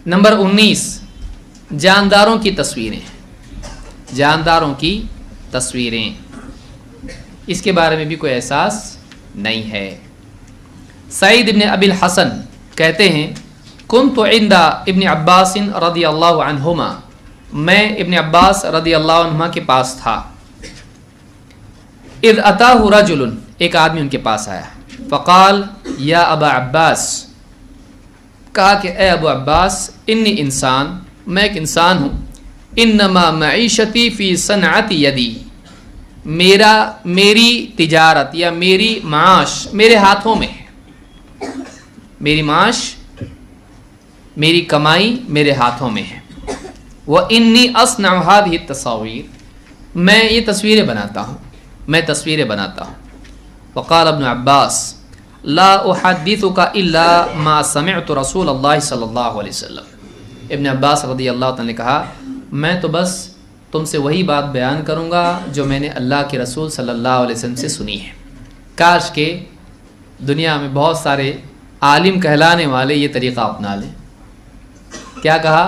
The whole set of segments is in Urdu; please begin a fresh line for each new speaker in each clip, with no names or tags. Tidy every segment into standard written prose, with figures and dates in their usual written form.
نمبر 19 جانداروں کی تصویریں، جانداروں کی تصویریں، اس کے بارے میں بھی کوئی احساس نہیں ہے۔ سعید ابن ابی الحسن کہتے ہیں کنت عند ابن عباس رضی اللہ عنہما، میں ابن عباس رضی اللہ عنہما کے پاس تھا۔ اذ اتاہ رجل، ایک آدمی ان کے پاس آیا، فقال یا ابا عباس، کہا کہ اے ابو عباس، انی انسان، میں ایک انسان ہوں، انما معیشتی فی صنعت یدی، میری تجارت یا میری معاش میرے ہاتھوں میں ہے، میری معاش میری کمائی میرے ہاتھوں میں ہے۔ وانی اصنع هذه التصاویر، میں یہ تصویریں بناتا ہوں، میں تصویریں بناتا ہوں۔ وقال ابن عباس لا احدثك الا ما سمعت رسول اللہ صلی اللہ علیہ وسلم، ابن عباس رضی اللہ تعالی نے کہا میں تو بس تم سے وہی بات بیان کروں گا جو میں نے اللہ کے رسول صلی اللہ علیہ وسلم سے سنی ہے۔ کاش کہ دنیا میں بہت سارے عالم کہلانے والے یہ طریقہ اپنا لیں۔ کیا کہا؟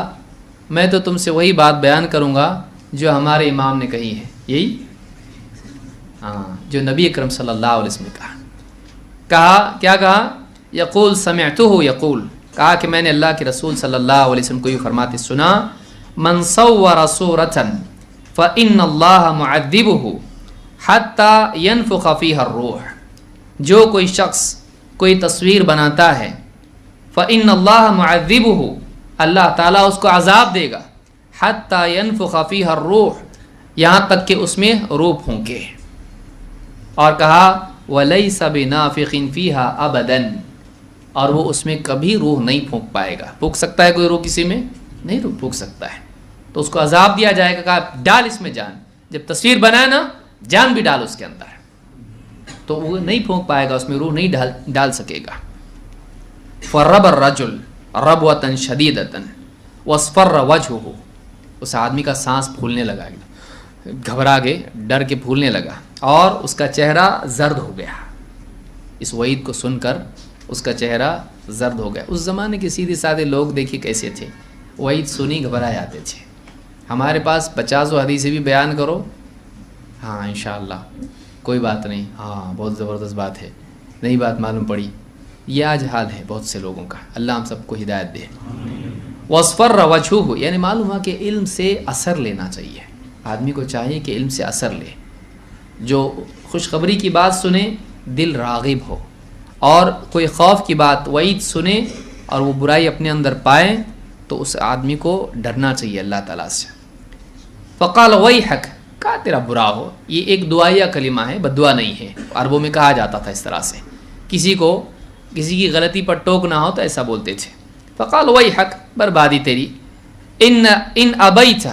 میں تو تم سے وہی بات بیان کروں گا جو ہمارے امام نے کہی ہے، یہی جو نبی اکرم صلی اللہ علیہ وسلم نے کہا۔ کیا کہا؟ یقول سمعتہ یقول، کہا کہ میں نے اللہ کے رسول صلی اللہ علیہ وسلم کو یہ فرماتے سنا، من صور صورة فإن اللہ معذبہ حتی ینفخ فیہا الروح، جو کوئی شخص کوئی تصویر بناتا ہے، فإن اللہ معذبہ، اللہ تعالیٰ اس کو عذاب دے گا، حتی ینفخ فیہا الروح، یہاں تک کہ اس میں روح پھونکے۔ اور کہا وَلَيْسَ بِنَافِخٍ فِيهَا أَبَدًا، اور وہ اس میں کبھی روح نہیں پھونک پائے گا۔ پھونک سکتا ہے کوئی روح کسی میں؟ نہیں روح پھونک سکتا ہے، تو اس کو عذاب دیا جائے گا، کہا ڈال اس میں جان، جب تصویر بنائے نا جان بھی ڈال اس کے اندر، تو وہ نہیں پھونک پائے گا، اس میں روح نہیں ڈال سکے گا۔ فَرَّبَ الرَّجُلُ رَبْوَةً شَدِيدَةً وَاصْفَرَّ وَجْهُهُ، اس آدمی کا سانس پھولنے لگا، گھبرا کے ڈر کے پھولنے لگا، اور اس کا چہرہ زرد ہو گیا۔ اس وعید کو سن کر اس کا چہرہ زرد ہو گیا۔ اس زمانے کے سیدھے سادے لوگ دیکھیے کیسے تھے، وعید سنی گھبرا جاتے تھے۔ ہمارے پاس 50 حدیثیں بھی بیان کرو، ہاں انشاءاللہ کوئی بات نہیں، ہاں بہت زبردست بات ہے، نئی بات معلوم پڑی، یہ آج حال ہے بہت سے لوگوں کا، اللہ ہم سب کو ہدایت دے۔ وَاصْفَرَّ وَجْهُهُ، یعنی معلوم ہے کہ علم سے اثر لینا چاہیے، آدمی کو چاہیے کہ علم سے اثر لے، جو خوشخبری کی بات سنے دل راغب ہو، اور کوئی خوف کی بات وعید سنے اور وہ برائی اپنے اندر پائے تو اس آدمی کو ڈرنا چاہیے اللہ تعالیٰ سے۔ فقال ویحک، کہا تیرا برا ہو، یہ ایک دعائیہ کلمہ ہے، بدعا نہیں ہے، عربوں میں کہا جاتا تھا اس طرح سے، کسی کی غلطی پر ٹوک نہ ہو تو ایسا بولتے تھے۔ فقال ویحک، بربادی تیری، ان ابیت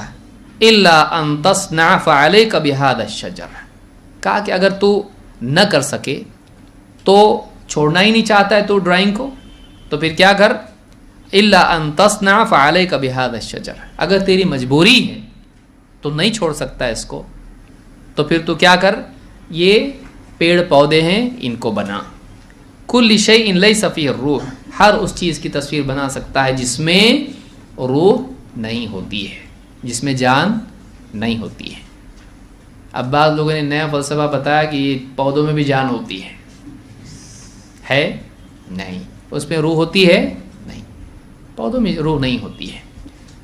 الا ان تصنع فعلیک بہذا الشجر، کہا کہ اگر تو نہ کر سکے تو چھوڑنا ہی نہیں چاہتا ہے تو ڈرائنگ کو، تو پھر کیا کر، الا ان تصنع فعلیک بہذا الشجر، اگر تیری مجبوری ہے تو نہیں چھوڑ سکتا اس کو، تو پھر تو کیا کر، یہ پیڑ پودے ہیں ان کو بنا۔ کل شیء لیس فیہ الروح، ہر اس چیز کی تصویر بنا سکتا ہے جس میں روح نہیں ہوتی ہے، جس میں جان نہیں ہوتی ہے۔ اب بعض لوگوں نے نیا فلسفہ بتایا کہ یہ پودوں میں بھی جان ہوتی ہے نہیں، اس میں روح ہوتی ہے نہیں، پودوں میں روح نہیں ہوتی ہے۔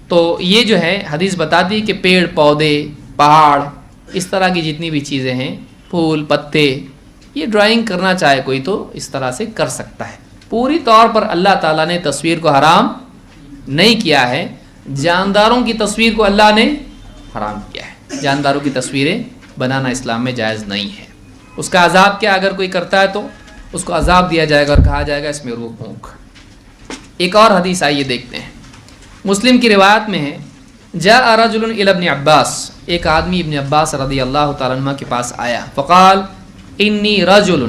تو یہ جو ہے حدیث بتاتی ہے کہ پیڑ پودے پہاڑ اس طرح کی جتنی بھی چیزیں ہیں، پھول پتے، یہ ڈرائنگ کرنا چاہے کوئی تو اس طرح سے کر سکتا ہے۔ پوری طور پر اللہ تعالیٰ نے تصویر کو حرام نہیں کیا ہے، جانداروں کی تصویر کو اللہ نے حرام کیا ہے، جانداروں کی تصویریں بنانا اسلام میں جائز نہیں ہے۔ اس کا عذاب کیا، اگر کوئی کرتا ہے تو اس کو عذاب دیا جائے گا اور کہا جائے گا اس میں روح پھونک۔ ایک اور حدیث آئیے دیکھتے ہیں، مسلم کی روایت میں ہے، جاء رجل الی ابن عباس، ایک آدمی ابن عباس رضی اللہ تعالیٰ عنہ کے پاس آیا، فقال انی رجل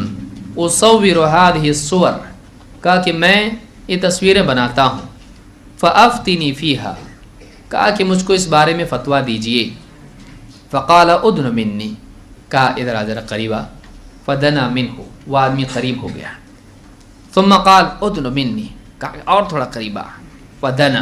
اصور هذه الصور، کہا کہ میں یہ تصویریں بناتا ہوں، فافتنی فیہا، کہا کہ مجھ کو اس بارے میں فتویٰ دیجئے۔ فقال ادن منی، کہا ادھر آ ذرا قریبا، فدنا منہ، وہ آدمی قریب ہو گیا۔ ثم قال ادن منی، کہا اور تھوڑا قریبا، فدنا،